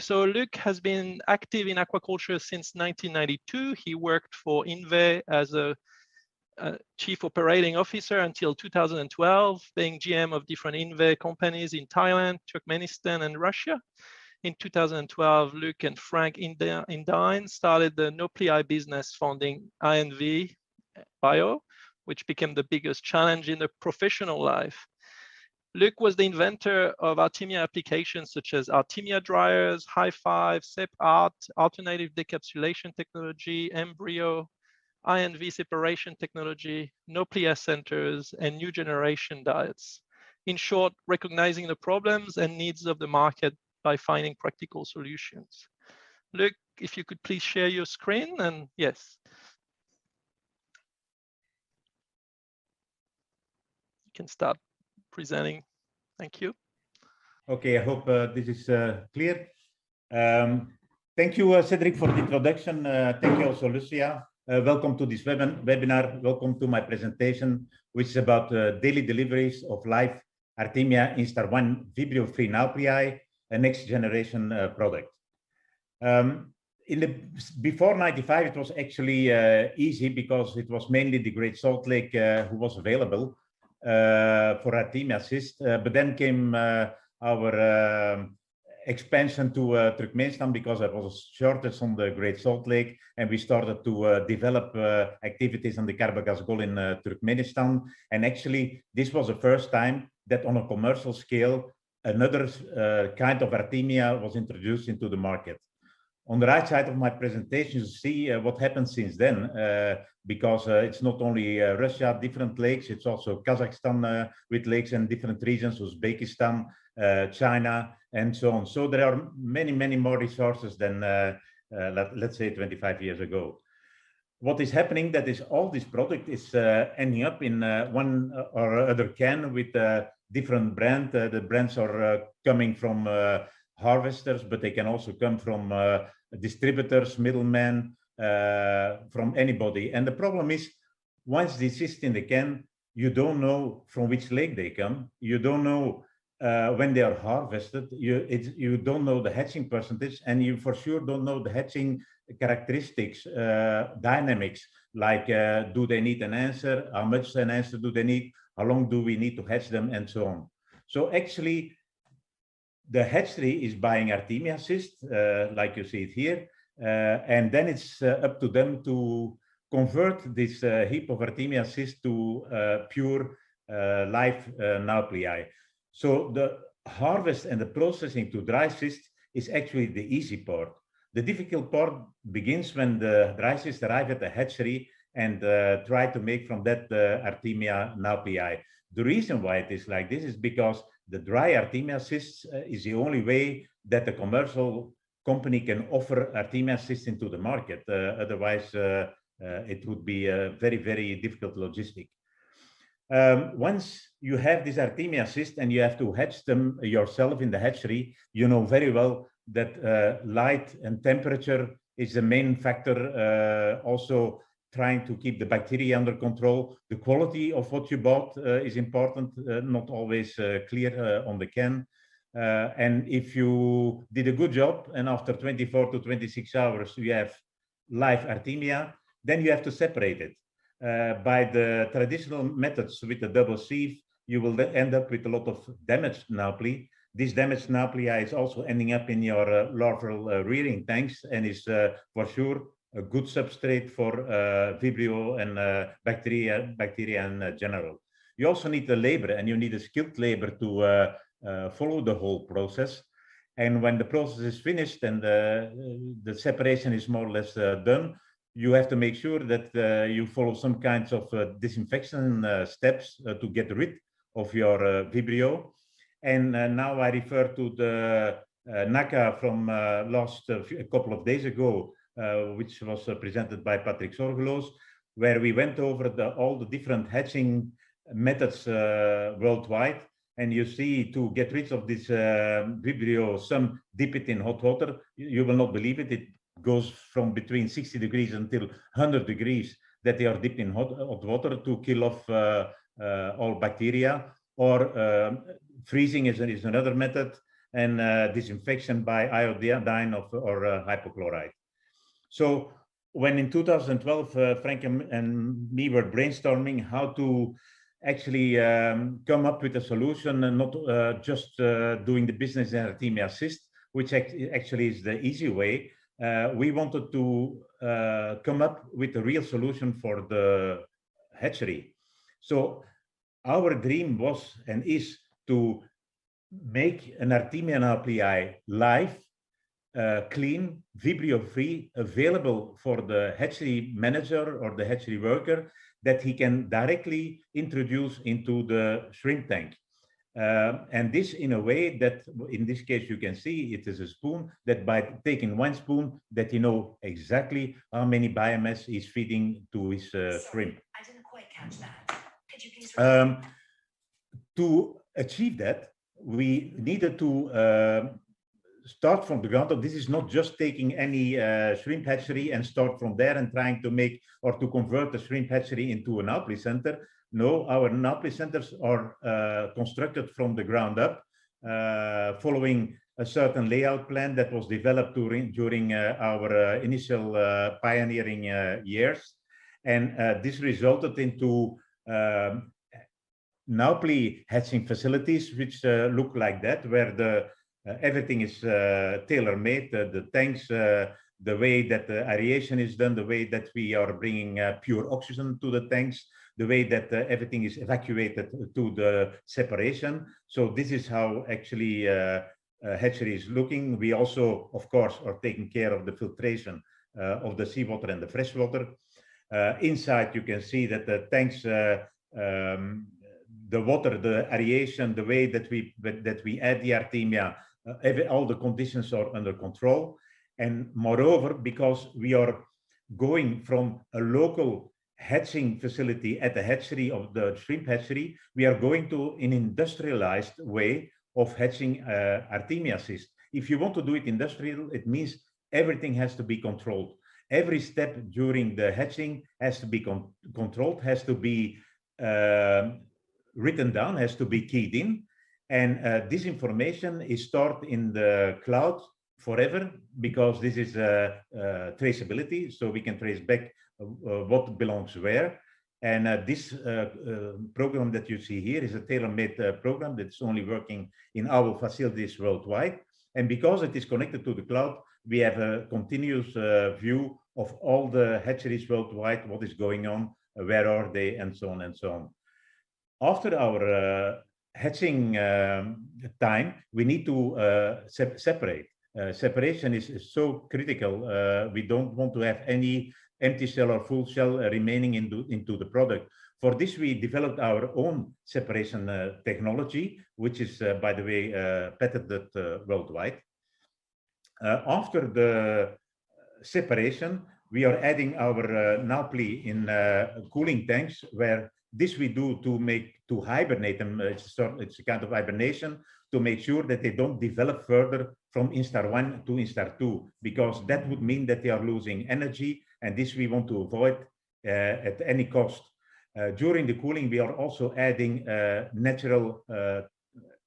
So Luc has been active in aquaculture since 1992. He worked for I&V as a Chief Operating Officer until 2012, being GM of different I&V companies in Thailand, Turkmenistan, and Russia. In 2012, Luc and Frank Indine started the Noplii business, founding I&V Bio, which became the biggest challenge in the professional life. Luc was the inventor of Artemia applications such as Artemia dryers, High5, SEP Art, alternative decapsulation technology, embryo, I&V separation technology, Noplii centers, and new generation diets. In short, recognizing the problems and needs of the market by finding practical solutions. Luc, if you could please share your screen, and yes. You can start presenting. Thank you. Okay, I hope this is clear. Thank you, Cedric, for the introduction. Thank you also, Lucia. Welcome to this webinar. Welcome to my presentation, which is about daily deliveries of live Artemia Instar-1 Vibrio-free Noplii, a next generation product. Before 95, it was actually easy because it was mainly the Great Salt Lake who was available for Artemia cyst, but then came our expansion to Turkmenistan because there was a shortage on the Great Salt Lake, and we started to develop activities on the Karbagas-Gol in Turkmenistan. And actually, this was the first time that on a commercial scale, another kind of Artemia was introduced into the market. On the right side of my presentation, you see what happened since then, because it's not only Russia, different lakes, it's also Kazakhstan with lakes in different regions, Uzbekistan, China, and so on. So there are many, many more resources than, let's say, 25 years ago. What is happening, that is all this product is ending up in one or other can with different brand. The brands are coming from harvesters, but they can also come from distributors, middlemen, from anybody. And the problem is, once they exist in the can, you don't know from which lake they come. You don't know when they are harvested. You don't know the hatching percentage, and you for sure don't know the hatching characteristics, dynamics, like do they need an answer, how much an answer do they need, how long do we need to hatch them, and so on. So actually, the hatchery is buying Artemia cyst, like you see it here, and then it's up to them to convert this heap of Artemia cyst to pure live Noplii. So the harvest and the processing to dry cyst is actually the easy part. The difficult part begins when the dry cysts arrive at the hatchery and try to make from that Artemia Noplii. The reason why it is like this is because the dry Artemia cysts is the only way that the commercial company can offer Artemia cysts into the market. Otherwise, it would be a very, very difficult logistic. Once you have this Artemia cyst and you have to hatch them yourself in the hatchery, you know very well that light and temperature is the main factor. Also trying to keep the bacteria under control. The quality of what you bought is important, not always clear on the can. And if you did a good job and after 24 to 26 hours you have live Artemia, then you have to separate it. By the traditional methods with the double sieve, you will end up with a lot of damaged Noplii. This damaged Noplii is also ending up in your larval rearing tanks and is for sure a good substrate for Vibrio and bacteria in general. You also need the labor, and you need a skilled labor to follow the whole process. And when the process is finished and the separation is more or less done, you have to make sure that you follow some kinds of disinfection steps to get rid of your Vibrio. And now I refer to the NACA from a couple of days ago, which was presented by Patrick Sorgeloos, where we went over all the different hatching methods worldwide. And you see, to get rid of this Vibrio, some dip it in hot water. You will not believe it. It goes from between 60 degrees until 100 degrees that they are dipped in hot water to kill off all bacteria. Or freezing is another method. and disinfection by iodine or hypochlorite. So when in 2012, Frank and me were brainstorming how to actually come up with a solution and not just doing the business in Artemia cyst, which actually is the easy way. We wanted to come up with a real solution for the hatchery. So our dream was and is to make an Artemia nauplii live, clean, Vibrio-free, available for the hatchery manager or the hatchery worker, that he can directly introduce into the shrimp tank. And this in a way that, in this case, you can see it is a spoon, that by taking one spoon, that you know exactly how many biomass he's feeding to his shrimp. I didn't quite catch that. Could you please to achieve that, we needed to start from the ground up. This is not just taking any shrimp hatchery and start from there and trying to make or to convert the shrimp hatchery into a nauplii center. No, our nauplii centers are constructed from the ground up, following a certain layout plan that was developed during our initial pioneering years. And this resulted into nauplii hatching facilities, which look like that, where the everything is tailor-made, the tanks, the way that the aeration is done, the way that we are bringing pure oxygen to the tanks, the way that everything is evacuated to the separation. So this is how actually hatchery is looking. We also, of course, are taking care of the filtration of the seawater and the freshwater. Inside, you can see that the tanks, the water, the aeration, the way that we add the Artemia, all the conditions are under control. And moreover, because we are going from a local hatching facility at the hatchery of the shrimp hatchery, we are going to an industrialized way of hatching Artemia cyst. If you want to do it industrial, it means everything has to be controlled. Every step during the hatching has to be controlled, has to be written down, has to be keyed in. And this information is stored in the cloud forever, because this is traceability, so we can trace back what belongs where. And this program that you see here is a tailor-made program that's only working in our facilities worldwide. And because it is connected to the cloud, we have a continuous view of all the hatcheries worldwide, what is going on, where are they, and so on and so on. After our hatching time, we need to separate. Separation is so critical. We don't want to have any empty shell or full shell remaining into the product. For this, we developed our own separation technology, which is, by the way, patented worldwide. After the separation, we are adding our nauplii in cooling tanks, where this we do to hibernate them. It's a kind of hibernation to make sure that they don't develop further from instar 1 to instar 2, because that would mean that they are losing energy, and this we want to avoid at any cost. During the cooling, we are also adding natural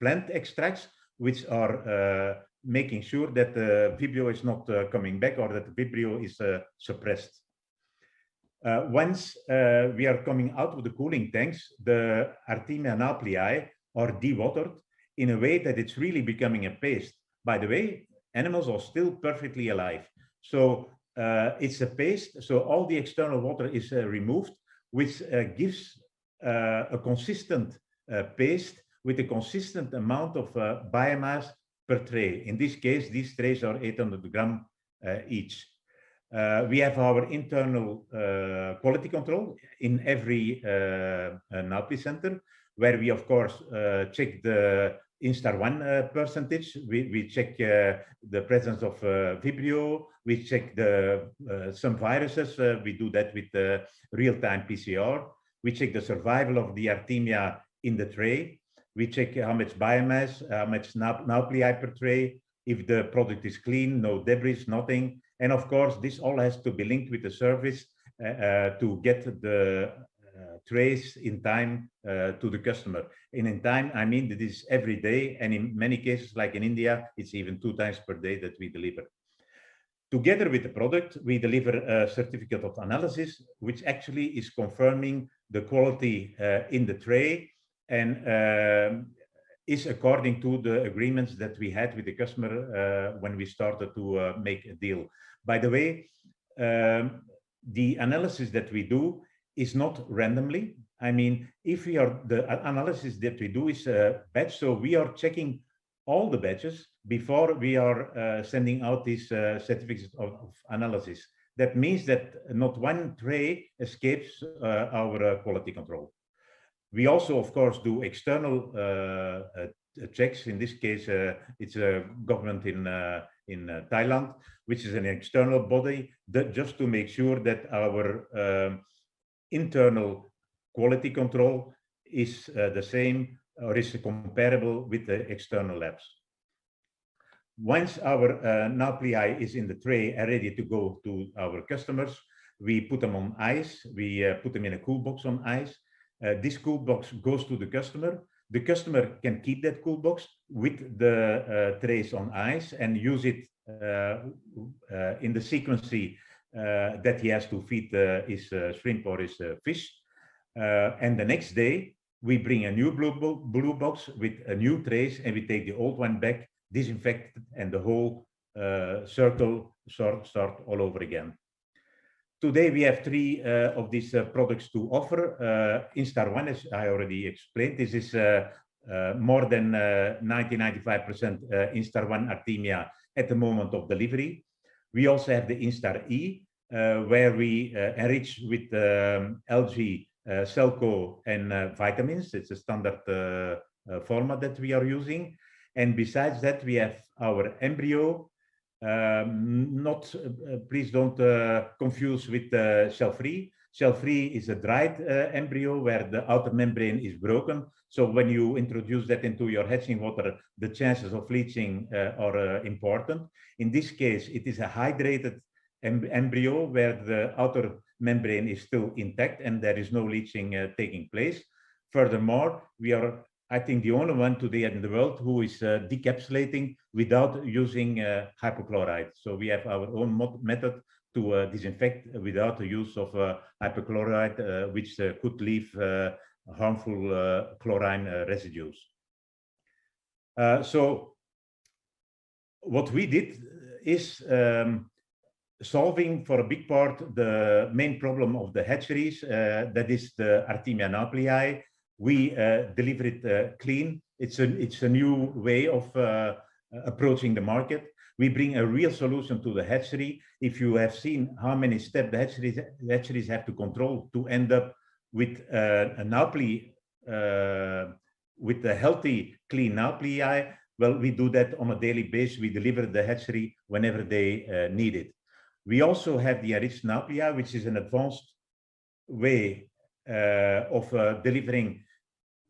plant extracts, which are making sure that the Vibrio is not coming back, or that the Vibrio is suppressed. Once we are coming out of the cooling tanks, the Artemia nauplii are dewatered in a way that it's really becoming a paste. By the way, animals are still perfectly alive. So it's a paste, so all the external water is removed, which gives a consistent paste with a consistent amount of biomass per tray. In this case, these trays are 800 grams each. We have our internal quality control in every nauplii center, where we, of course, check the instar 1 percentage. We check the presence of Vibrio. We check some viruses. We do that with real-time PCR. We check the survival of the Artemia in the tray. We check how much biomass, how much nauplii per tray, if the product is clean, no debris, nothing. And of course, this all has to be linked with the service to get the trays in time to the customer. And in time, I mean that is every day, and in many cases, like in India, it's even 2 times per day that we deliver. Together with the product, we deliver a certificate of analysis, which actually is confirming the quality in the tray and is according to the agreements that we had with the customer when we started to make a deal. By the way, the analysis that we do is not randomly. I mean, if we are, the analysis that we do is a batch, so we are checking all the batches before we are sending out these certificates of analysis. That means that not one tray escapes our quality control. We also, of course, do external checks. In this case, it's a government in Thailand, which is an external body, that just to make sure that our internal quality control is the same or is comparable with the external labs. Once our nuclei is in the tray and ready to go to our customers, we put them on ice. We put them in a cool box on ice. This cool box goes to the customer. The customer can keep that cool box with the trays on ice and use it in the sequence that he has to feed his shrimp or his fish. And the next day, we bring a new blue box with a new trays, and we take the old one back, disinfect, and the whole circle start all over again. Today, we have 3 of these products to offer. Instar 1, as I already explained, this is more than 90-95% Instar 1 Artemia at the moment of delivery. We also have the Instar E, where we enrich with algae, Celco, and vitamins. It's a standard format that we are using. And besides that, we have our embryo. Please don't confuse with shell-free. Shell-free is a dried embryo where the outer membrane is broken. So when you introduce that into your hatching water, the chances of leaching are important. In this case, it is a hydrated embryo where the outer membrane is still intact and there is no leaching taking place. Furthermore, we are, I think, the only one today in the world who is decapsulating without using hypochlorite. So we have our own method to disinfect without the use of hypochlorite, which could leave harmful chlorine residues. So what we did is solving for a big part the main problem of the hatcheries, that is the Artemia nuclei. We deliver it clean. It's a new way of approaching the market. We bring a real solution to the hatchery. If you have seen how many steps the hatcheries have to control to end up with a nuclei, with a healthy, clean nuclei, well, we do that on a daily basis. We deliver the hatchery whenever they need it. We also have the enriched nuclei, which is an advanced way of delivering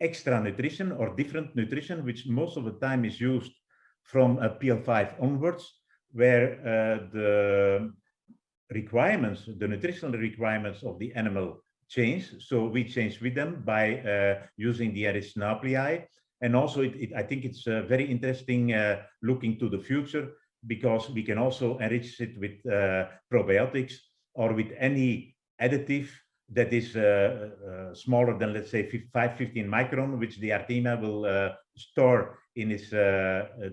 extra nutrition or different nutrition, which most of the time is used from PL5 onwards, where the requirements, the nutritional requirements of the animal change. So we change with them by using the enriched nuclei. And also, I think it's very interesting looking to the future, because we can also enrich it with probiotics or with any additive that is smaller than, let's say, 5-15 micron, which the Artemia will store in its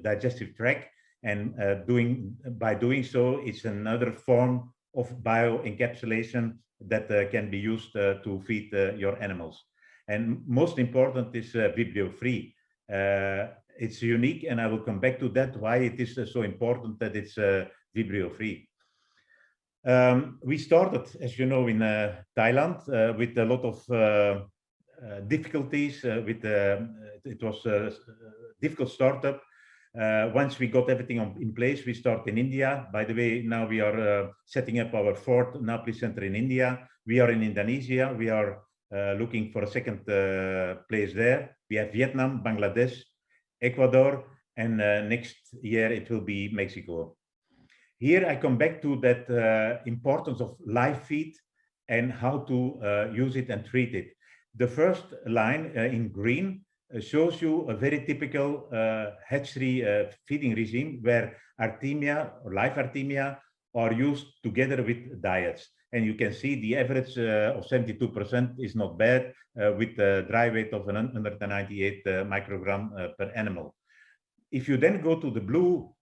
digestive tract. And by doing so, it's another form of bioencapsulation that can be used to feed your animals. And most important is Vibrio-free. It's unique, and I will come back to that, why it is so important that it's Vibrio-free. We started, as you know, in Thailand with a lot of difficulties. It was a difficult startup. Once we got everything in place, we start in India. By the way, now we are setting up our 4th nuclei center in India. We are in Indonesia. We are looking for a 2nd place there. We have Vietnam, Bangladesh, Ecuador, and next year it will be Mexico. Here I come back to that importance of live feed and how to use it and treat it. The first line in green shows you a very typical hatchery feeding regime where Artemia or live Artemia are used together with diets. And you can see the average of 72% is not bad with a dry weight of 198 microgram per animal. If you then go to the blue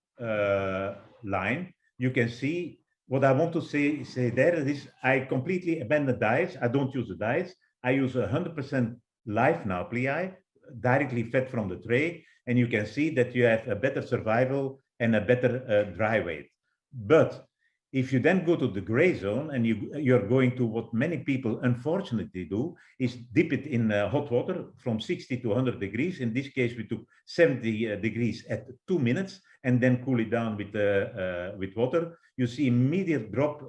line, you can see what I want to say there is I completely abandon diets. I don't use the diets. I use 100% live nauplii directly fed from the tray. And you can see that you have a better survival and a better dry weight. But if you then go to the gray zone and you're going to what many people unfortunately do is dip it in hot water from 60 to 100 degrees. In this case, we took 70 degrees at 2 minutes and then cool it down with water. You see immediate drop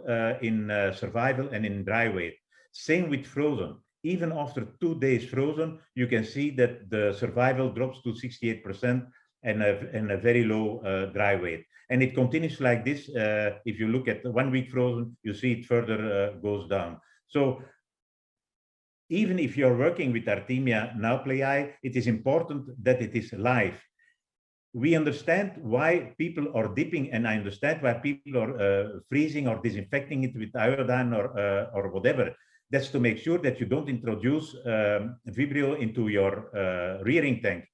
in survival and in dry weight. Same with frozen. Even after 2 days frozen, you can see that the survival drops to 68% and a very low dry weight. And it continues like this. If you look at 1 week frozen, you see it further goes down. So even if you're working with Artemia nauplii, it is important that it is live. We understand why people are dipping, and I understand why people are freezing or disinfecting it with iodine or whatever. That's to make sure that you don't introduce Vibrio into your rearing tank.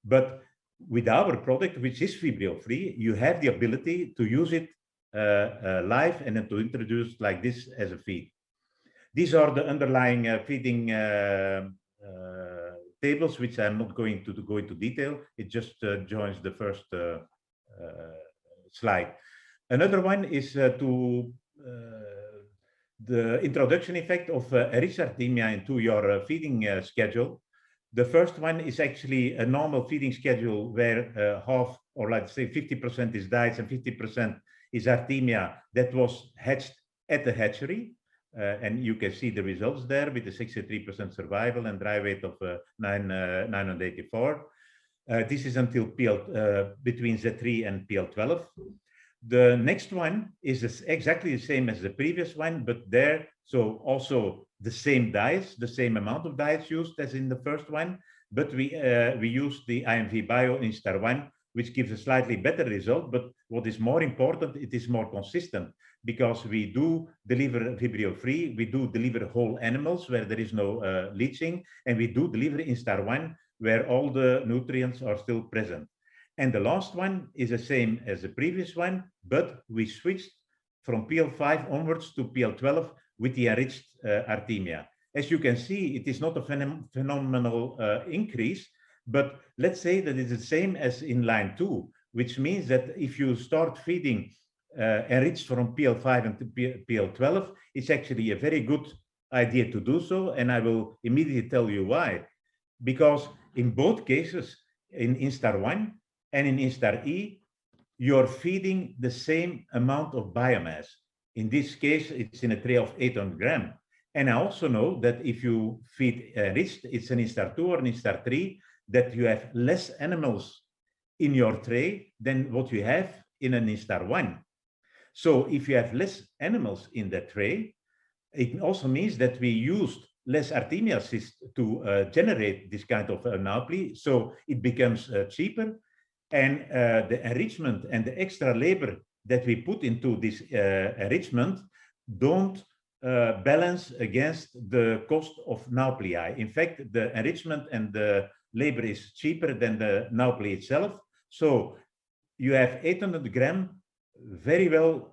But with our product, which is Vibrio free, you have the ability to use it live and then to introduce like this as a feed. These are the underlying feeding tables, which I'm not going to go into detail. It just joins the first slide. Another one is the introduction effect of enriched Artemia into your feeding schedule. The first one is actually a normal feeding schedule where half, or let's say 50% is diets and 50% is Artemia that was hatched at the hatchery. And you can see the results there with the 63% survival and dry weight of 984. This is until between Z3 and PL12. The next one is exactly the same as the previous one, but there, so also the same diets, the same amount of diets used as in the first one, but we use the I&V Bio Instar 1, which gives a slightly better result. But what is more important, it is more consistent because we do deliver Vibrio free, we do deliver whole animals where there is no leaching, and we do deliver Instar 1 where all the nutrients are still present. And the last one is the same as the previous one, but we switched from PL5 onwards to PL12 with the enriched Artemia. As you can see, it is not a phenomenal increase, but let's say that it's the same as in line 2, which means that if you start feeding enriched from PL5 and to PL12, it's actually a very good idea to do so. And I will immediately tell you why. Because in both cases, in Instar 1 and in Instar E, you're feeding the same amount of biomass. In this case, it's in a tray of 800 grams. And I also know that if you feed enriched, it's an Instar 2 or an Instar 3, that you have less animals in your tray than what you have in an Instar 1. So if you have less animals in that tray, it also means that we used less Artemia cysts to generate this kind of naupli. So it becomes cheaper. And the enrichment and the extra labor that we put into this enrichment don't balance against the cost of naupli. In fact, the enrichment and the labor is cheaper than the naupli itself. So you have 800 grams very well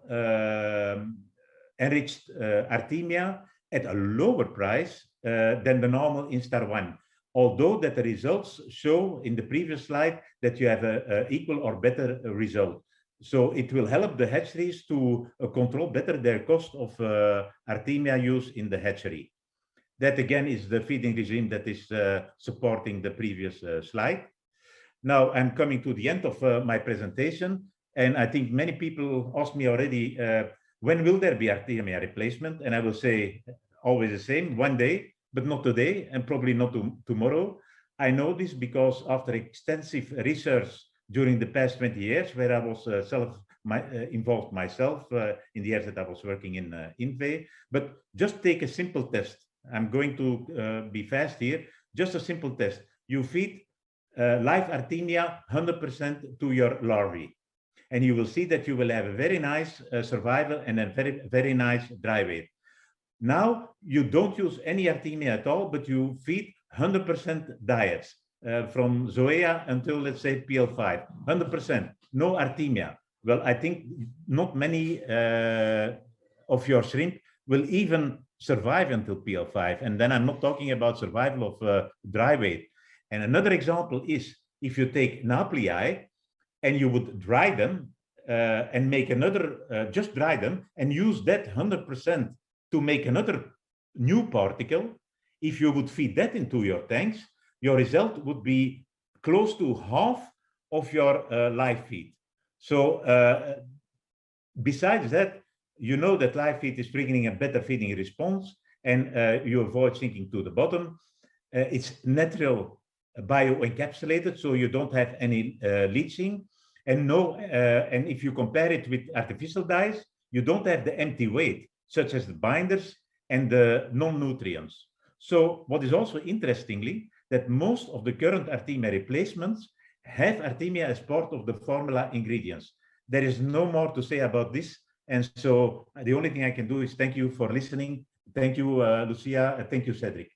enriched Artemia at a lower price than the normal Instar 1. Although that the results show in the previous slide that you have an equal or better result. So it will help the hatcheries to control better their cost of Artemia use in the hatchery. That again is the feeding regime that is supporting the previous slide. Now I'm coming to the end of my presentation, and I think many people asked me already, when will there be Artemia replacement? And I will say always the same, one day, but not today, and probably not tomorrow. I know this because after extensive research during the past 20 years, where I was involved myself in the years that I was working in I&V. But just take a simple test. I'm going to be fast here. Just a simple test. You feed live Artemia 100% to your larvae, and you will see that you will have a very nice survival and a very nice dry weight. Now you don't use any Artemia at all, but you feed 100% diets from Zoea until, let's say, PL5, 100%, no Artemia. Well, I think not many of your shrimp will even survive until PL5. And then I'm not talking about survival of dry weight. And another example is if you take Naplii and you would dry them and make another, just dry them and use that 100% to make another new particle. If you would feed that into your tanks, your result would be close to half of your live feed. So besides that, you know that live feed is triggering a better feeding response, and you avoid sinking to the bottom. It's natural bio-encapsulated, so you don't have any leaching. And and if you compare it with artificial dyes, you don't have the empty weight, such as the binders and the non-nutrients. So what is also interestingly, that most of the current Artemia replacements have Artemia as part of the formula ingredients. There is no more to say about this. And so the only thing I can do is thank you for listening. Thank you, Lucia. Thank you, Cedric.